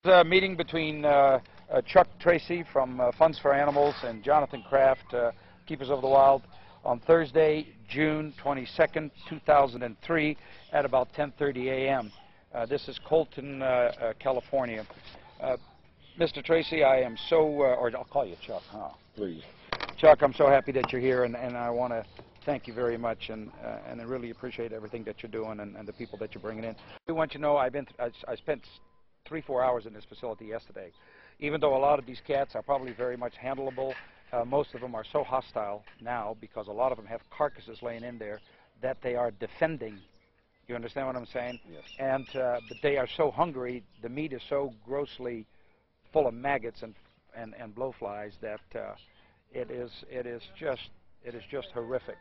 A meeting between Chuck Tracy from Funds for Animals and Jonathan Kraft, Keepers of the Wild, on Thursday, June 22nd, 2003, at about 10:30 a.m. This is Colton, California. Mr. Tracy, I am so, or I'll call you Chuck, huh? Please. Chuck, I'm so happy that you're here, and I want to thank you very much, and I really appreciate everything that you're doing and the people that you're bringing in. I want you to know I spent 3-4 hours in this facility yesterday. Even though a lot of these cats are probably very much handleable, most of them are so hostile now because a lot of them have carcasses laying in there that they are defending. You understand what I'm saying? Yes. And but they are so hungry, the meat is so grossly full of maggots and blowflies that it is just horrific,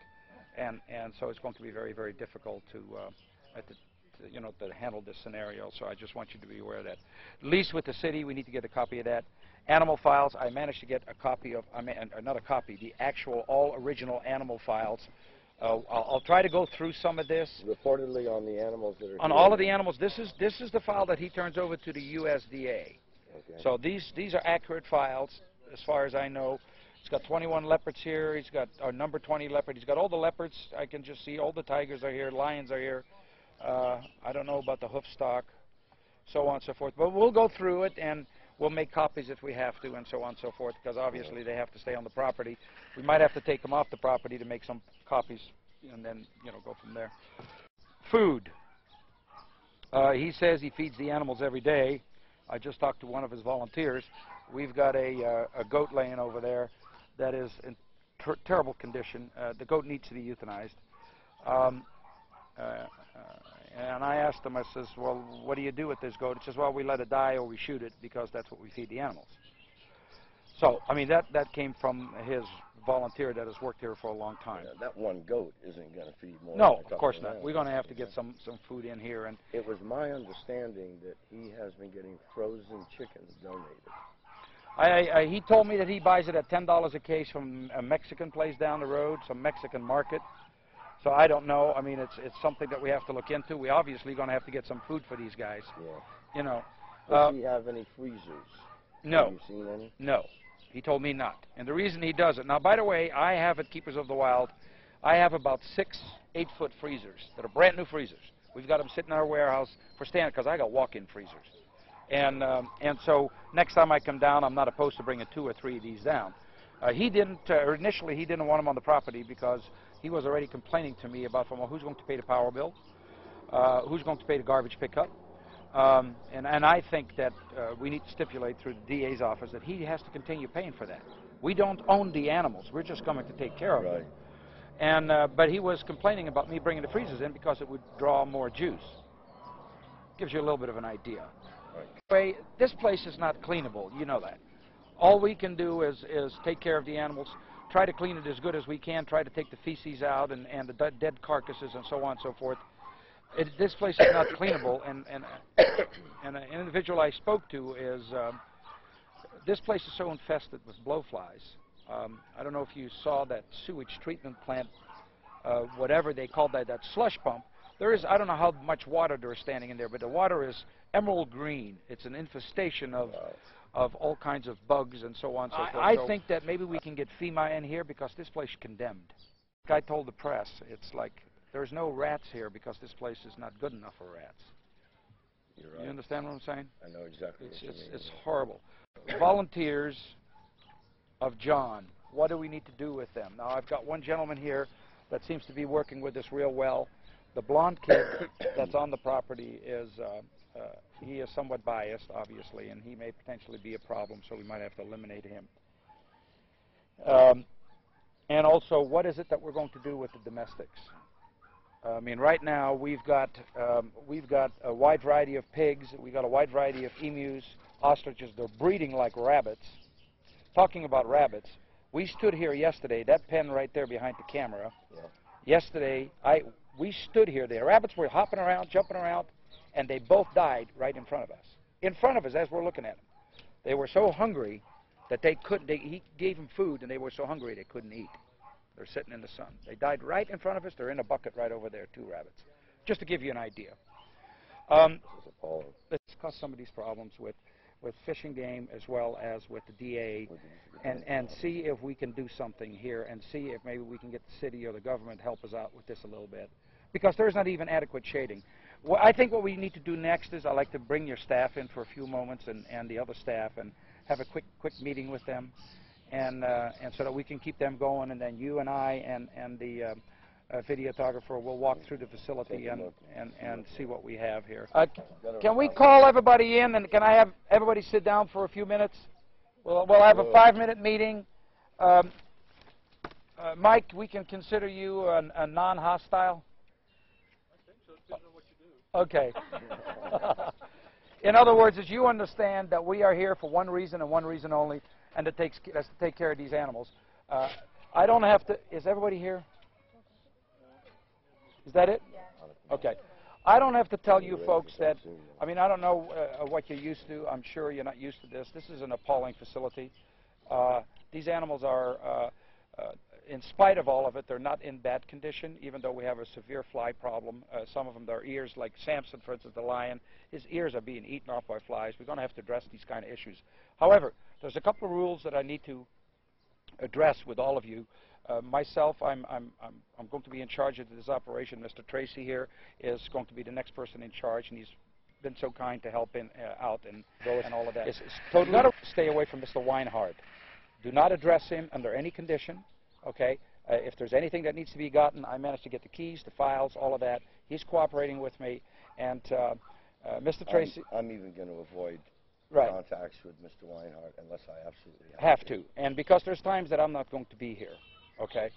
and so it's going to be very, very difficult to handle this scenario. So I just want you to be aware of that. Lease with the city, we need to get a copy of that. Animal files, I managed to get a copy of, not a copy, the actual all original animal files. I'll try to go through some of this. Reportedly on the animals that are on here. all of the animals. This is the file that he turns over to the USDA. Okay. So these are accurate files as far as I know. He's got 21 leopards here. He's got our number 20 leopard. He's got all the leopards. I can just see all the tigers are here. Lions are here. I don't know about the hoof stock, so on and so forth. But we'll go through it, and we'll make copies if we have to, and so on and so forth, because obviously they have to stay on the property. We might have to take them off the property to make some copies, and then go from there. Food. He says he feeds the animals every day. I just talked to one of his volunteers. We've got a goat laying over there that is in terrible condition. The goat needs to be euthanized. And I asked him, I says, well, what do you do with this goat? He says, well, we let it die or we shoot it because that's what we feed the animals. So, I mean, that came from his volunteer that has worked here for a long time. Yeah, that one goat isn't going to feed more No, than a couple of course of not. animals. We're going to have to get some food in here. And it was my understanding that he has been getting frozen chickens donated. He told me that he buys it at $10 a case from a Mexican place down the road, some Mexican market. So I don't know. I mean, it's something that we have to look into. We obviously going to have to get some food for these guys. Yeah. Does he have any freezers? No. Have you seen any? No. He told me not. And the reason he does it. Now, by the way, I have at Keepers of the Wild, I have about 6 8-foot freezers that are brand new freezers. We've got them sitting in our warehouse for standing because I got walk-in freezers. And so next time I come down, I'm not opposed to bringing 2 or 3 of these down. He didn't, initially he didn't want them on the property because he was already complaining to me about, well, who's going to pay the power bill? Who's going to pay the garbage pickup? And I think that we need to stipulate through the DA's office that he has to continue paying for that. We don't own the animals. We're just coming to take care of them. And, but he was complaining about me bringing the freezers in because it would draw more juice. Gives you a little bit of an idea. Anyway, this place is not cleanable. You know that. All we can do is take care of the animals, try to clean it as good as we can, try to take the feces out and the dead carcasses and so on and so forth. This place is not cleanable, and an individual I spoke to is, this place is so infested with blowflies. I don't know if you saw that sewage treatment plant, whatever they called that slush pump. There is, I don't know how much water there is standing in there, but the water is emerald green. It's an infestation of all kinds of bugs and so on and so forth. I think that maybe we can get FEMA in here because this place is condemned. Like I told the press, it's like there's no rats here because this place is not good enough for rats. You're right. You understand what I'm saying? I know exactly what you mean. It's horrible. Volunteers of John, what do we need to do with them? Now, I've got one gentleman here that seems to be working with us real well. The blonde kid that's on the property is, he is somewhat biased, obviously, and he may potentially be a problem, so we might have to eliminate him. And also, what is it that we're going to do with the domestics? I mean, right now we've got a wide variety of pigs. We've got a wide variety of emus, ostriches. They're breeding like rabbits. Talking about rabbits, we stood here yesterday. That pen right there behind the camera. Yeah. Yesterday, we stood here. The rabbits were hopping around, jumping around, and they both died right in front of us. In front of us, as we're looking at them. They were so hungry that they couldn't. He gave them food, and they were so hungry they couldn't eat. They're sitting in the sun. They died right in front of us. They're in a bucket right over there, 2 rabbits. Just to give you an idea. Let's discuss some of these problems with with Fish and Game as well as with the DA, and see if we can do something here, and see if maybe we can get the city or the government help us out with this a little bit, because there's not even adequate shading. Well, I think what we need to do next is I'd like to bring your staff in for a few moments, and the other staff, and have a quick meeting with them, and so that we can keep them going, and then you and I and the videographer will walk through the facility and see what we have here. Can we call everybody in, and can I have everybody sit down for a few minutes? We'll have a 5-minute meeting. Mike, we can consider you a non-hostile? I think so. It depends on what you do. Okay. In other words, as you understand that we are here for one reason and one reason only, and that's to take care of these animals. I don't have to. Is everybody here? Is that it? Okay. I don't have to tell you folks that, I mean, I don't know what you're used to. I'm sure you're not used to this. This is an appalling facility. These animals are, in spite of all of it, they're not in bad condition, even though we have a severe fly problem. Some of them, their ears, like Samson, for instance, the lion, his ears are being eaten off by flies. We're going to have to address these kind of issues. However, there's a couple of rules that I need to address with all of you. Myself, I'm going to be in charge of this operation. Mr. Tracy here is going to be the next person in charge, and he's been so kind to help out and all of that. It's totally got to stay away from Mr. Weinhardt. Do not address him under any condition. Okay. If there's anything that needs to be gotten, I managed to get the keys, the files, all of that. He's cooperating with me, and Mr. Tracy. I'm even going to avoid contacts with Mr. Weinhardt unless I absolutely have to. And because there's times that I'm not going to be here. Okay.